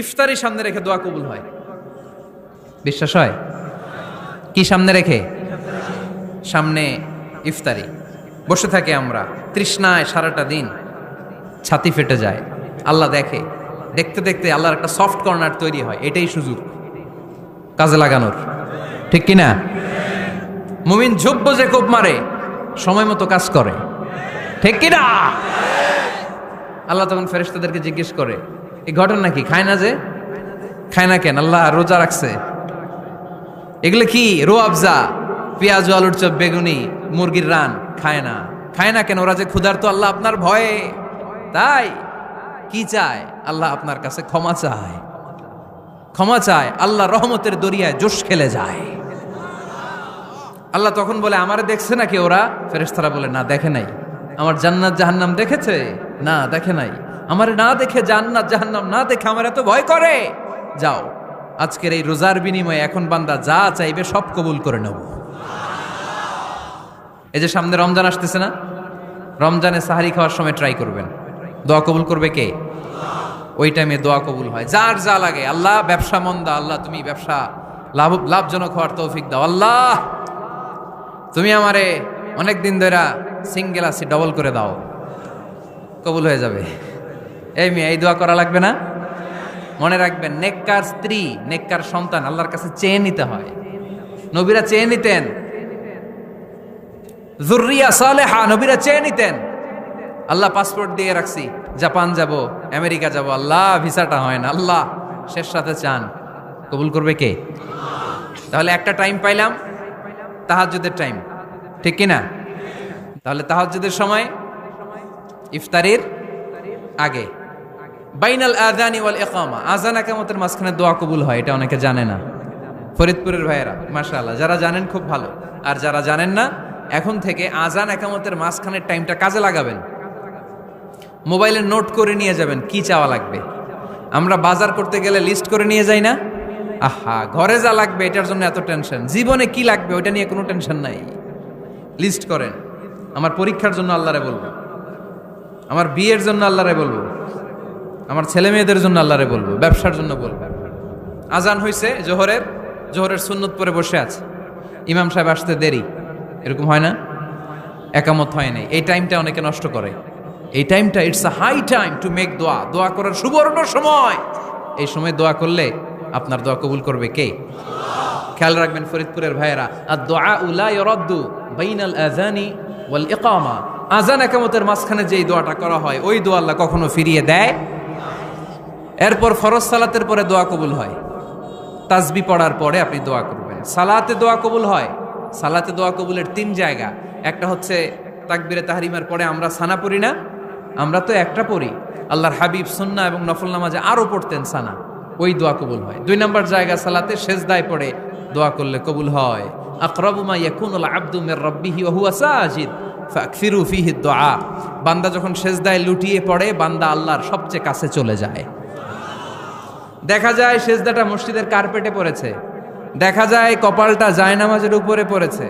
ইফতারি সামনে রেখে দোয়া কবুল হয়। বিশ্বাস হয়? কি সামনে রেখে? সামনে ইফতারি। বসে থাকে আমরা তৃষ্ণায় সারাটা দিন, ছাতি ফেটে যায়। আল্লাহ দেখে, দেখতে দেখতে আল্লাহর একটা সফট কর্নার তৈরি হয়। এটাই সুযোগ কাজে লাগানোর, ঠিক কিনা? মুমিন ঝুব্ব যে কোপ মারে, সময় মতো কাজ করে, ঠিক কিনা? আল্লাহ তখন ফেরেশতাদেরকে জিজ্ঞেস করে, এই ঘটনা কি? খায় না যে? খায় না কেন? আল্লাহ রোজা রাখছে। এগুলো কি? রো আফজা, পেঁয়াজ, আলুর চপ, বেগুনি, মুরগির রান খায় না। খায় না কেন? ওরা যে ক্ষুধার্ত, আল্লাহ আপনার ভয়ে। তাই কি চায়? আল্লাহ আপনার কাছে ক্ষমা চায়। ক্ষমা চায়, আল্লাহ রহমতের দরিয়ায় জোশ খেলে যায়। আল্লাহ তখন বলে, আমারে দেখছে নাকি ওরা? ফেরেশতারা বলে, না দেখে নাই। আমার জান্নাত জাহান্নাম দেখেছে? না দেখে নাই। আমারে না দেখে, জান্নাত জাহান্নাম না দেখে আমার এত ভয় করে? যাও, আজকের এই রোজার বিনিময়ে এখন বান্দা যা চাইবে সব কবুল করে নেব। এই যে সামনে রমজান আসতেছে না, রমজানে সাহারি খাওয়ার সময় ট্রাই করবেন, দোয়া কবুল করবে কে? ওই টাইমে দোয়া কবুল হয়। যার যা লাগে, আল্লাহ ব্যবসা মন্দা, আল্লাহ তুমি ব্যবসা লাভজনক হওয়ার তৌফিক দাও। আল্লাহ তুমি আমারে অনেক দিন ধরে সিঙ্গেল আছি, ডবল করে দাও, কবুল হয়ে যাবে। এই মেয়ে, এই দোয়া করা লাগবে না? মনে রাখবেন, নেককার স্ত্রী, নেককার সন্তান আল্লাহর কাছে চেয়ে নিতে হয়। নবীরা চেয়ে নিতেন, যুররিয়া সালেহা নবীরা চেয়ে নিতেন। আল্লাহ পাসপোর্ট দিয়ে রাখছি, জাপান যাব, আমেরিকা যাব, আল্লাহ ভিসাটা হয় না, আল্লাহ শেষ সাথে চান, কবুল করবে কে? তাহলে একটা টাইম পাইলাম, তাহাজ্জুদের টাইম, ঠিক কিনা? তাহলে তাহাজ্জুদের সময় ইফতারির আগে, বাইনাল আযানি ওয়াল ইকামা, আযান ইকামতের মাঝখানে দোয়া কবুল হয়। এটা অনেকে জানে না। ফরিদপুরের ভাইয়েরা মাশাআল্লাহ, যারা জানেন খুব ভালো, আর যারা জানেন না, এখন থেকে আযান ইকামতের মাঝখানের টাইমটা কাজে লাগাবেন। মোবাইলে নোট করে নিয়ে যাবেন কি চাওয়া লাগবে। আমরা বাজার করতে গেলে লিস্ট করে নিয়ে যাই না? আহা, ঘরে যা লাগবে এটার জন্য এত টেনশন, জীবনে কি লাগবে ওইটা নিয়ে কোনো টেনশন নাই। লিস্ট করেন, আমার পরীক্ষার জন্য আল্লাহরে বলবো, আমার বিয়ের জন্য আল্লাহরে বলবো, আমার ছেলে মেয়েদের জন্য আল্লাহরে বলবো, ব্যবসার জন্য বলবো। আজান হয়েছে জোহরের সুন্নত পরে বসে আছে, ইমাম সাহেব আসতে দেরি, এরকম হয় না? একামত হয় নাই, এই টাইমটা অনেকে নষ্ট করে। এই টাইমটা it's a high time to make দোয়া, দোয়া করার সুবর্ণ সময়। এই সময় দোয়া করলে আপনার দোয়া কবুল করবে কে? খেয়াল রাখবেন ফরিদপুরের ভাইয়েরা, আদ-দুআ লা ইউরাদ্দু বাইনাল আযানি ওয়াল ইকামা, আযান ইকামতের মাঝখানে যেই দোয়াটা করা হয় ওই দোয়া আল্লাহ কখনো ফিরিয়ে দেয়। এরপর ফরজ সালাতের পরে দোয়া কবুল হয়, তাসবিহ পড়ার পরে আপনি দোয়া করবেন। সালাতে দোয়া কবুল হয়, সালাতে দোয়া কবুলের 3 জায়গা। একটা হচ্ছে তাকবীরে তাহরিমার পরে আমরা সানা পড়ি না, আমরা তো একটা পড়ি, আল্লাহর হাবিব সুন্নাহ এবং নফল নামাজে আরো পড়তেন সানা, ওই দোয়া কবুল হয়। 2 নম্বর জায়গা সালাতে সেজদায় পড়ে দোয়া করলে কবুল হয়। আকরাবু মা ইয়াকুনুল আবদু মির রাব্বিহি ওয়া হুয়া সাজিদ ফাকসিরু ফিহি দুআ, বান্দা যখন সেজদায় লুটিয়ে পড়ে বান্দা আল্লাহর সবচেয়ে কাছে চলে যায়। দেখা যায় সেজদাটা মসজিদের কার্পেটে পড়েছে, দেখা যায় কপালটা জায়নামাজের উপরে পড়েছে,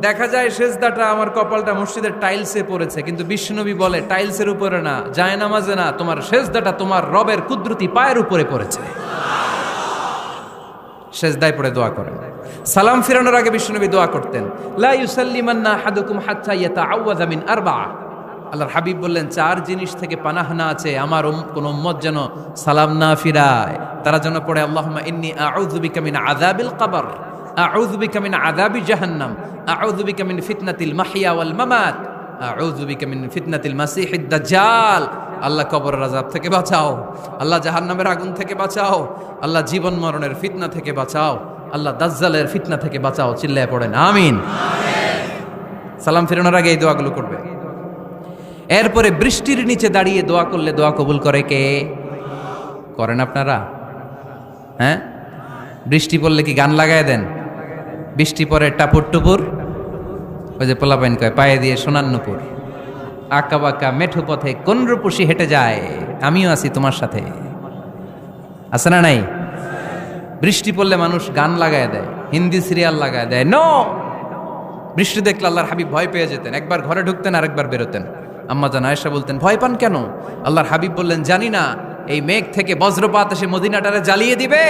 দেখা যায় সেজদাটা আমার কপালটা মসজিদের টাইলসে পড়েছে, কিন্তু বিশ্বনবী বলে টাইলসের উপরে না, জায়নামাজে না, তোমার সেজদাটা তোমার রবের কুদরতি পায়ের উপরে পড়েছে। সেজদায় পড়ে দোয়া করেন। সালাম ফিরানোর আগে বিশ্বনবী দোয়া করতেন, লা ইউসাল্লিমান্না আহাদুকুম হাত্তা ইয়াতাআওয়াযা মিন আরবা'a, আল্লাহর হাবিব বললেন 4 জিনিস থেকে পানাহ না আছে আমার কোন উম্মত যেন সালাম না ফিরায়। তারা যেন পড়ে, আল্লাহুম্মা ইন্নী আউযু বিকা মিন আযাবিল কবর, আউযু বিকা মিন আযাবি জাহান্নাম, আউযু বিকা মিন ফিতনাতিল মাহইয়া ওয়াল মামাত, আউযু বিকা মিন ফিতনাতিল মাসিহিদ দাজ্জাল। আল্লাহ কবরের আযাব থেকে বাঁচাও, আল্লাহ জাহান্নামের আগুন থেকে বাঁচাও, আল্লাহ জীবন মরণের ফিতনা থেকে বাঁচাও, আল্লাহ দাজ্জালের ফিতনা থেকে বাঁচাও। চিল্লায়ে পড়েন আমিন। সালাম ফিরানোর আগে এই দোয়াগুলো করবে। এরপরে বৃষ্টির নিচে দাঁড়িয়ে দোয়া করলে দোয়া কবুল করে কে? করেন আপনারা? হ্যাঁ, বৃষ্টি পড়লে কি গান লাগায় দেন? বৃষ্টি পরে টাপুর টুপুর, ওই যে পোলাপাইন কয় পায়ে দিয়ে সোনার নুপুর, আঁকা বাঁকা মেঠো পথে কোন রূপসী হেঁটে যায়, আমিও আছি তোমার সাথে, আছে না নাই? বৃষ্টি পড়লে মানুষ গান লাগায় দেয়, হিন্দি সিরিয়াল লাগায় দেয়। নো, বৃষ্টি দেখলে আল্লাহর হাবিব ভয় পেয়ে যেতেন, একবার ঘরে ঢুকতেন আরেকবার বেরোতেন। আম্মা জান আয়েশা বলতেন, ভয় পান কেন? আল্লাহর হাবিব বললেন, জানি না এই মেঘ থেকে বজ্রপাত এসে মদিনাটারে জ্বালিয়ে দিবে,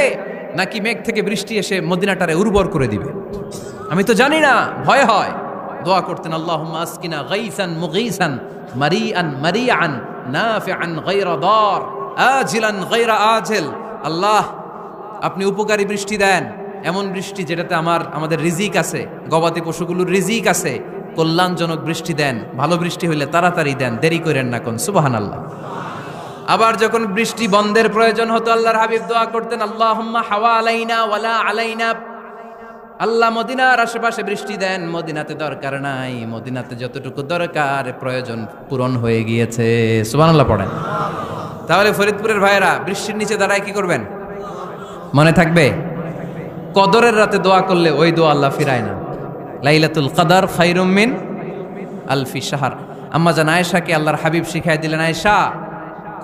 নাকি মেঘ থেকে বৃষ্টি এসে মদিনাটারে উর্বর করে দিবে? আমি তো জানি না, ভয় হয়। দোয়া করতেন, আল্লাহুম্মা আসকিনা গাইসান মুগীসান মারিআন মারিআন নাফিআন গায়রা দার আজিলান গায়রা আজিল। আল্লাহ, আপনি উপকারী বৃষ্টি দেন, এমন বৃষ্টি যেটাতে আমাদের রিজিক আছে, গবাদি পশুগুলোর রিজিক আছে। কল্যাণজনক বৃষ্টি দেন, ভালো বৃষ্টি হইলে তাড়াতাড়ি দেন, দেরি করেন না কোন। সুবহানাল্লাহ। আবার যখন বৃষ্টি বন্ধের প্রয়োজন হতো, আল্লাহর হাবিব দোয়া করতেন, আল্লাহুম্মা হাওয়া আলাইনা ওয়ালা আলাইনা। আল্লাহ, মদিনার আশেপাশে বৃষ্টি দেন, মদিনাতে দরকার নাই, মদিনাতে যতটুকু দরকার প্রয়োজন পূরণ হয়ে গিয়েছে। সুবহানাল্লাহ পড়েন। তাহলে ফরিদপুরের ভাইয়েরা বৃষ্টির নিচে দাঁড়ায় কি করবেন? মনে থাকবে, কদরের রাতে দোয়া করলে ওই দোয়া আল্লাহ ফিরায় না। লাইলাতুল কদর খায়রুম মিন আলফি শাহর। আম্মা জান আয়েশাকে আল্লাহর হাবিব শিখাই দিলেন, আয়েশা,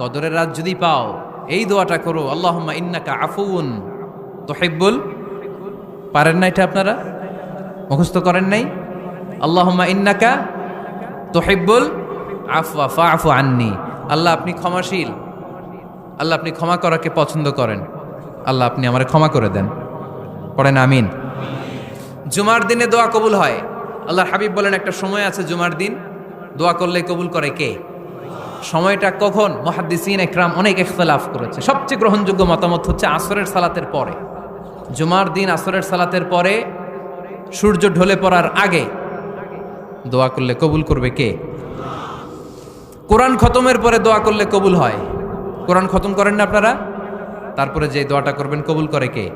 কদরের রাত যদি পাও এই দোয়াটা করো, আল্লাহুম্মা ইন্নাকা আফুউন তুহিব্বুল। পারেন না এটা? আপনারা মুখস্থ করেন নাই? আল্লাহুম্মা ইন্নাকা তুহিব্বুল আফওয়া ফাআফু আন্নি। আল্লাহ, আপনি ক্ষমাশীল, আল্লাহ আপনি ক্ষমা করাকে পছন্দ করেন, আল্লাহ আপনি আমারে ক্ষমা করে দেন। পড়েন আমিন। জুমার দিনে দোয়া কবুল হয়। আল্লাহর হাবিব বলেন, একটা সময় আছে জুমার দিন দোয়া করলে কবুল করে কে? সময়টা কখন? মুহাদ্দিসিন ইকরাম অনেক ইখতিলাফ করেছে। সবচেয়ে গ্রহণযোগ্য মতামত হচ্ছে আসরের সালাতের পরে। জুমার দিন আসরের সালাতের পরে সূর্য ঢলে পড়ার আগে দোয়া করলে কবুল করবে কে? কোরআন খতমের পরে দোয়া করলে কবুল হয়। কোরআন খতম করেন না আপনারা? তারপরে যে দোয়াটা করবেন কবুল করে কে?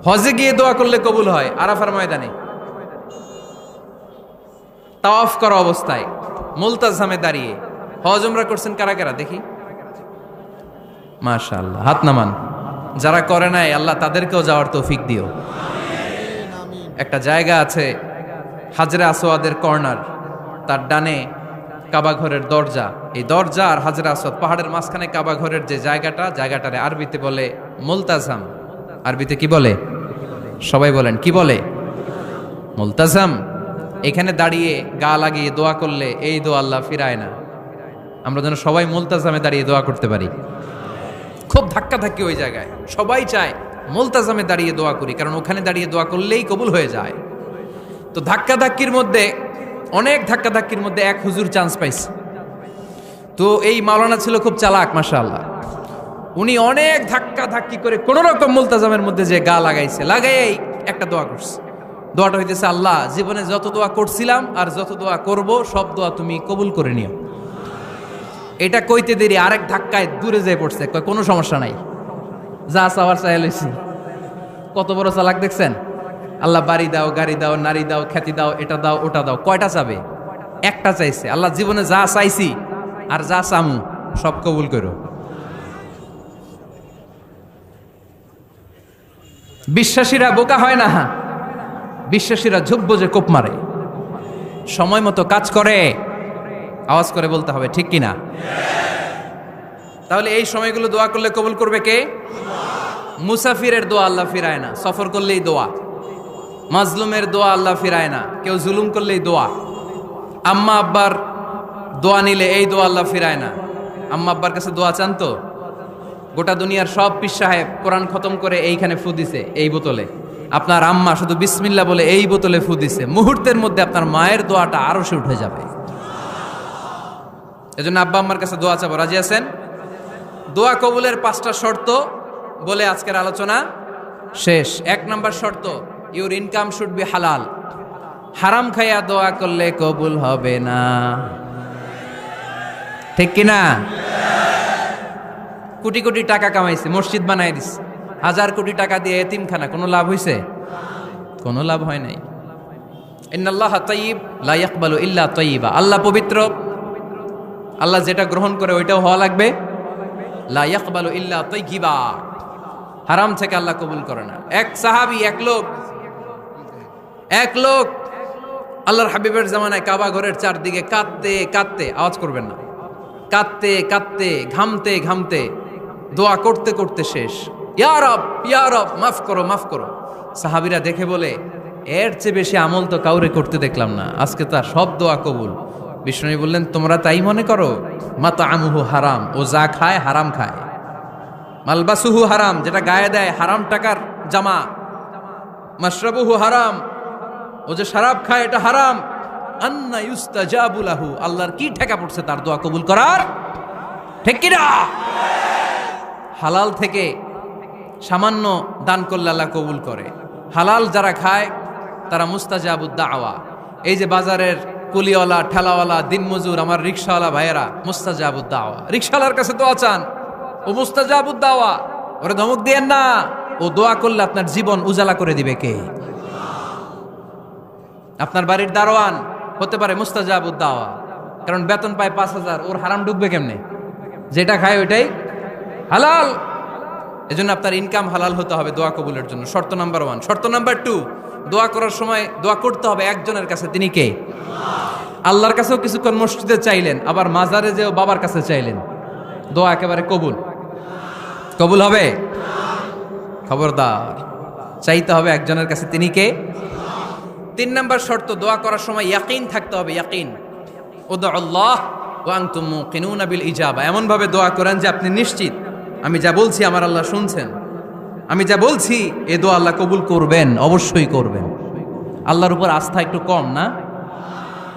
হজে গিয়ে দোয়া করলে কবুল হয়। আরাফার ময়দানে তাওয়াফ করা অবস্থায় মুলতাজামে দাঁড়িয়ে। হজ উমরা করছেন কারা কারা দেখি? মাশাআল্লাহ, হাত নামান। যারা করে নাই আল্লাহ তাদেরকেও যাওয়ার তৌফিক দিও। একটা জায়গা আছে হাজরে আসওয়াদের কর্নার, তার ডানে কাবা ঘরের দরজা। এই দরজা আর হাজরে আসওয়াদ, পাহাড়ের মাঝখানে কাবা ঘরের যে জায়গাটারে আরবিতে বলে মুলতাজাম। আরবিতে কি বলে? সবাই বলেন, কি বলে? মুলতাজাম। এখানে দাঁড়িয়ে গা লাগিয়ে দোয়া করলে এই দোয়া আল্লাহ ফিরায় না। আমরা যেন সবাই মুলতাজামে দাঁড়িয়ে দোয়া করতে পারি। খুব ধাক্কা ধাক্কি ওই জায়গায়, সবাই চায় মুলতাজামে দাঁড়িয়ে দোয়া করি, কারণ ওখানে দাঁড়িয়ে দোয়া করলেই কবুল হয়ে যায়। তো ধাক্কা ধাক্কির মধ্যে, অনেক ধাক্কা ধাক্কির মধ্যে এক হুজুর চান্স পাইছে। তো এই মাওলানা ছিল খুব চালাক, মাশাআল্লাহ। উনি অনেক ধাক্কা ধাক্কি করে কোন রকম মুলতাজামের মধ্যে যে গা লাগাইছে, লাগাই একটা দোয়া করছে। দোয়াটা হইতেছে, আল্লাহ, জীবনে যত দোয়া করছিলাম আর যত দোয়া করব সব দোয়া তুমি কবুল করে নিও। এটা কইতে দেরি আরেক ধাক্কায় দূরে যেয়ে পড়ছে, কয় কোনো সমস্যা নাই, যা চাওয়ার চাই লইছি। কত বড় চালাক দেখছেন? আল্লাহ বাড়ি দাও, গাড়ি দাও, নারী দাও, খ্যাতি দাও, এটা দাও, ওটা দাও। কয়টা চাবে? একটা চাইছে। আল্লাহ, জীবনে যা চাইছি আর যা চামু সব কবুল করো। বিশ্বাসীরা বোকা হয় না, বিশ্বাসীরা ঝুব্ব যে কোপ মারে। সময় মতো কাজ করে, আওয়াজ করে বলতে হবে, ঠিক কিনা? তাহলে এই সময়গুলো দোয়া করলে কবুল করবে কে? মুসাফিরের দোয়া আল্লাহ ফিরায় না, সফর করলেই দোয়া। মাজলুমের দোয়া আল্লাহ ফিরায় না, কেউ জুলুম করলেই দোয়া। আম্মা আব্বার দোয়া নিলে এই দোয়া আল্লাহ ফিরায় না। আম্মা আব্বার কাছে দোয়া চান তো? গোটা দুনিয়ার সব পীর সাহেব কোরআন খতম করে এইখানে ফু দিছে, এই বোতলে। আপনার আম্মা শুধু বিসমিল্লাহ বলে এই বোতলে ফু দিছে, মুহূর্তের মধ্যে আপনার মায়ের দোয়াটা আরো সে উঠে যাবে। এজন্য আব্বা আম্মার কাছে দোয়া চাবো, রাজি আছেন? দোয়া কবুলের 5টা শর্ত বলে আজকের আলোচনা শেষ। 1 নম্বর শর্ত, ইউর ইনকাম শুড বি হালাল। হারাম খাইয়া দোয়া করলে কবুল হবে না, ঠিক কিনা? কোটি কোটি টাকা কামাইছে, মসজিদ বানাই দিছে, 1000 কোটি টাকা দিয়ে এতিমখানা, কোনো লাভ হইছে? কোনো লাভ হয় নাই। ইন্নাল্লাহা তাইয়্যিব লা ইয়াকবালু ইল্লা তাইয়্যিবা। আল্লাহ পবিত্র, আল্লাহ যেটা গ্রহণ করে ওইটাও হওয়া লাগবে। লা ইয়াকবালু ইল্লা তাইয়্যিবা। হারাম থেকে আল্লাহ কবুল করে না। এক সাহাবী, এক লোক আল্লাহর হাবিবের জামানায় কাবা ঘরের চারদিকে কাঁদতে কাঁদতে, আওয়াজ করবেন না, কাঁদতে কাঁদতে, ঘামতে ঘামতে, দোয়া করতে করতে শেষ। ইয়া রব, ইয়া রব, মাফ করো, মাফ করো। সাহাবীরা দেখে বলে, এর চেয়ে বেশি আমল তো কাউরে করতে দেখলাম না, আজকে তার সব দোয়া কবুল। বিষ্ণু বললেন, তোমরা তাই মনে করো? মাতাআমুহু হারাম, ও যা খায় হারাম খায়। মালবাসুহু হারাম, যেটা গায়ে দেয় হারাম টাকার জামা। মাশরাবুহু হারাম, ও যে শরাব খায় এটা হারাম। আন্না ইউস্তাজাবু লাহু, আল্লাহর কি ঠেকা পড়ছে তার দোয়া কবুল করার? ঠিক কি না? হালাল থেকে সামান্য দান করলে আল্লাহ কবুল করে। হালাল যারা খায় তারা মুস্তাজাবুদ দাওয়া। এই যে বাজারের কুলিওয়ালা, ঠেলাওয়ালা, দিনমজুর, আমার রিকশাওয়ালা ভাইয়েরা, মুস্তাজাবুদ দাওয়া। রিকশাওয়ালার কাছে দোয়া চান, ও মুস্তাজাবুদ দাওয়া। ওরে ধমক দিয়েন না, ও দোয়া করলে আপনার জীবন উজালা করে দিবে কে? আপনার বাড়ির দারোয়ান হতে পারে মুস্তাজাবুদ দাওয়া, কারণ বেতন পায় 5,000, ওর হারাম ঢুকবে কেমনে? যেটা খায় ওইটাই হালাল। এজন্য আপনার ইনকাম হালাল হতে হবে দোয়া কবুলের জন্য। শর্ত নাম্বার 1। শর্ত নাম্বার 2, দোয়া করার সময় দোয়া করতে হবে একজনের কাছে। তিনি কে? আল্লাহর কাছেও কিছুক্ষণ মসজিদে চাইলেন, আবার মাজারে যেও বাবার কাছে চাইলেন, দোয়া একেবারে কবুল? কবুল হবে? খবরদার, চাইতে হবে একজনের কাছে। তিনি কে? 3 নাম্বার শর্ত, দোয়া করার সময় ইয়াকিন থাকতে হবে। ইয়াকিন, উদউ আল্লাহ ওয়া আনতুম মুকিনুনা বিল ইজাবা। এমন ভাবে দোয়া করেন যে আপনি নিশ্চিত আমি যা বলছি আমার আল্লাহ শুনছেন, আমি যা বলছি এ দোয়া আল্লাহ কবুল করবেন, অবশ্যই করবেন। আল্লাহর উপর আস্থা একটু কম না?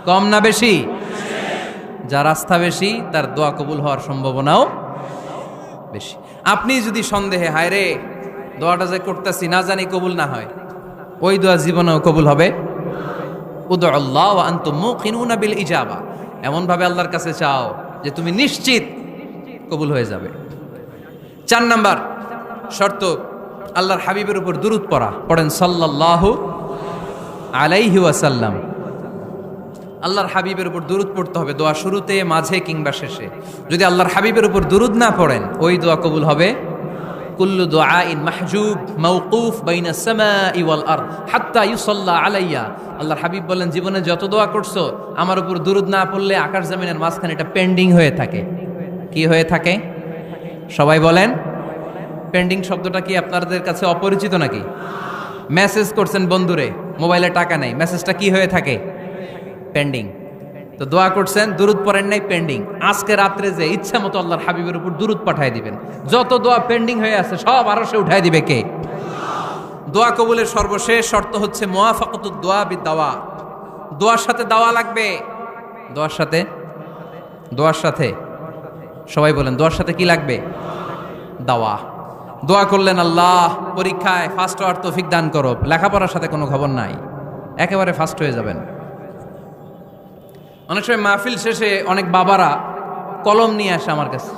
কম না বেশি? যার আস্থা বেশি তার দোয়া কবুল হওয়ার সম্ভাবনাও বেশি। আপনি যদি সন্দেহে, হায় রে দোয়াটা যে করতেছি না জানি কবুল না হয়, ওই দোয়া জীবনেও কবুল হবে? উদউ আল্লাহ ওয়া আনতুম মুকিনুনা বিল ইজাবা। এমন ভাবে আল্লাহর কাছে চাও যে তুমি নিশ্চিত কবুল হয়ে যাবে। 4 নাম্বার শর্ত, আল্লাহর হাবিবের উপর দুরূদ পড়া। পড়েন সাল্লাল্লাহু আলাইহি ওয়াসাল্লাম। আল্লাহর হাবিবের উপর দুরূদ পড়তে হবে দোয়া শুরুতে, মাঝে কিংবা শেষে। যদি আল্লাহর হাবিবের উপর দুরূদ না পড়েন, ওই দোয়া কবুল হবে? কুল্লু দুআইন মাহজুব মাওকুফ বাইনাস সামাই ওয়াল আরদ হাত্তা ইউসাল্লা আলাইয়া। আল্লাহর হাবিব বলেন, জীবনে যত দোয়া করছো আমার উপর দুরূদ না পড়লে আকাশ জমিনের মাঝখানে এটা পেন্ডিং হয়ে থাকে। কি হয়ে থাকে? সবাই বলেন। পেন্ডিং শব্দটা কি আপনাদের কাছে অপরিচিত নাকি? মেসেজ করছেন বন্ধুরে, মোবাইলে টাকা নেই, মেসেজটা কি হয়ে থাকে? পেন্ডিং। তো দোয়া করছেন, দুরূদ পড়েন নাই, পেন্ডিং। আজকে রাত্রে যে ইচ্ছা মতো আল্লাহর হাবিবের উপর দুরূদ পাঠিয়ে দিবেন, যত দোয়া পেন্ডিং হয়ে আছে সব আরশে উঠায় দিবে কে? দোয়া কবুলের সর্বশেষ শর্ত হচ্ছে মুওয়াফাকাতুদ দোয়া বিদ-দাওয়া। দোয়ার সাথে দাওয়া লাগবে। দোয়ার সাথে সবাই বলেন, দোয়ার সাথে কি লাগবে? দাওয়া। দোয়া করলেন, আল্লাহ পরীক্ষায় ফার্স্ট হওয়ার তৌফিক দান করো, লেখাপড়ার সাথে কোনো খবর নাই, একেবারে ফার্স্ট হয়ে যাবেন। অনেক সময় মাহফিল শেষে অনেক বাবারা কলম নিয়ে আসে আমার কাছে।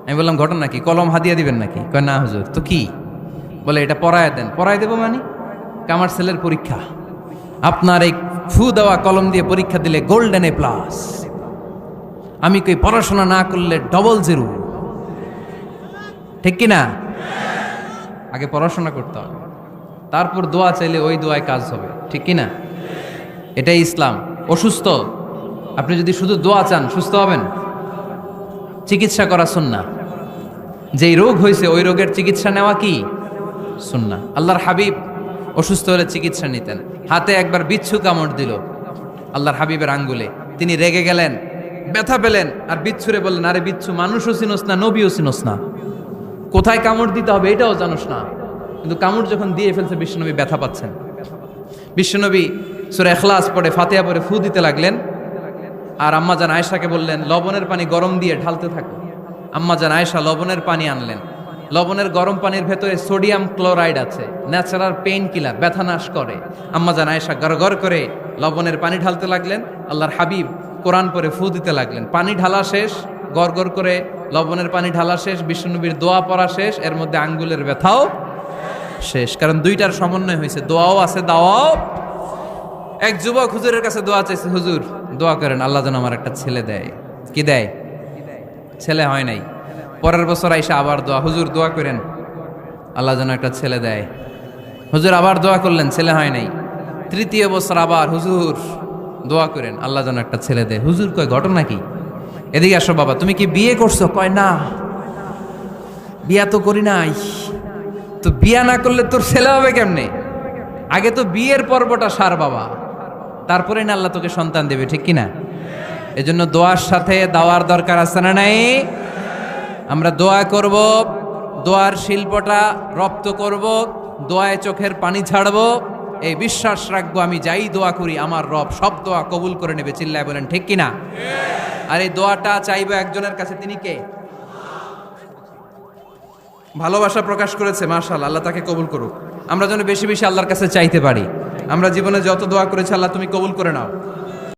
আমি বললাম, ঘটনা কি? কলম হাদিয়া দিবেন নাকি? কয় না হুজুর। তো কি? বলে এটা পড়ায় দেন। পড়ায় দেবো মানে? আমার ছেলের পরীক্ষা, আপনার এই ফু দেওয়া কলম দিয়ে পরীক্ষা দিলে গোল্ডেন A+। আমি কই পড়াশোনা না করলে ডবল 0। ঠিক কি না? আগে পড়াশোনা করতে হবে, তারপর দোয়া চাইলে ওই দোয়ায় কাজ হবে। ঠিক কি না? এটাই ইসলাম। অসুস্থ আপনি যদি শুধু দোয়া চান, সুস্থ হবেন? চিকিৎসা করা সুন্নাহ। যেই রোগ হয়েছে ওই রোগের চিকিৎসা নেওয়া কি সুন্নাহ। আল্লাহর হাবিব অসুস্থ হলে চিকিৎসা নিতেন। হাতে একবার বিচ্ছু কামড় দিল আল্লাহর হাবিবের আঙ্গুলে, তিনি রেগে গেলেন, ব্যথা পেলেন, আর বিচ্ছুরে বললেন, আরে বিচ্ছু, মানুষও চিনোস না, নবীও চিনোস না, কোথায় কামড় দিতে হবে এটাও জানোস না। কিন্তু কামড় যখন দিয়ে ফেলছে, বিশ্বনবী ব্যথা পাচ্ছেন। বিশ্বনবী সূরা ইখলাস পড়ে, ফাতিহা পড়ে ফু দিতে লাগলেন। আর আম্মাজান আয়েশাকে বললেন, লবণের পানি গরম দিয়ে ঢালতে থাকো। আম্মাজান আয়েশা লবণের পানি আনলেন। লবণের গরম পানির ভেতরে সোডিয়াম ক্লোরাইড আছে, ন্যাচারাল পেইন কিলার, ব্যথা নাশ করে। আম্মাজান আয়েশা গড়গড় করে লবণের পানি ঢালতে লাগলেন। আল্লাহর হাবিব কোরআন পড়ে ফু দিতে লাগলেন। পানি ঢালা শেষ, গড়গড় করে লবণের পানি ঢালা শেষ, বিশ্বনবীর দোয়া পড়া শেষ, এর মধ্যে আঙ্গুলের ব্যথাও শেষ। কারণ দুইটার সমন্বয় হয়েছে, দোয়াও আছে, দাওয়াও। এক যুবক হুজুরের কাছে দোয়া চাইছে, হুজুর দোয়া করেন আল্লাহ যেন আমার একটা ছেলে দেয়। কি দেয়? ছেলে হয় নাই। পরের বছর আইসা আবার দোয়া, হুজুর দোয়া করেন আল্লাহ যেন একটা ছেলে দেয়। হুজুর আবার দোয়া করলেন, ছেলে হয় নাই। তৃতীয় বছর আবার, হুজুর দোয়া করেন আল্লাহ যেন একটা ছেলে দেয়। হুজুর কয়, ঘটনা কি? এদিকে আসো বাবা, তুমি কি বিয়ে করছো? কয় না, বিয়া তো করি নাই। তো বিয়া না করলে তোর ছেলে হবে কেমনে? আগে তো বিয়ের পর্বটা সার বাবা, তারপরে না আল্লাহ তোকে সন্তান দেবে। ঠিক কিনা? এজন্য দোয়ার সাথে দাওয়ার দরকার আছে না নাই? আমরা দোয়া করব, দোয়ার শিল্পটা রপ্ত করব, দোয়ায় চোখের পানি ছাড়বো, এই বিশ্বাস রাখবো আমি যাই দোয়া করি আমার রব সব দোয়া কবুল করে নেবে। চিল্লায় বলেন ঠিক কিনা? আর এই দোয়াটা চাইবো একজনের কাছে, তিনি কে? ভালোবাসা প্রকাশ করেছে, মাশাআল্লাহ, আল্লাহ তাকে কবুল করুক। আমরা যেন বেশি বেশি আল্লাহর কাছে চাইতে পারি। আমরা জীবনে যত দোয়া করেছি আল্লাহ তুমি কবুল করে নাও।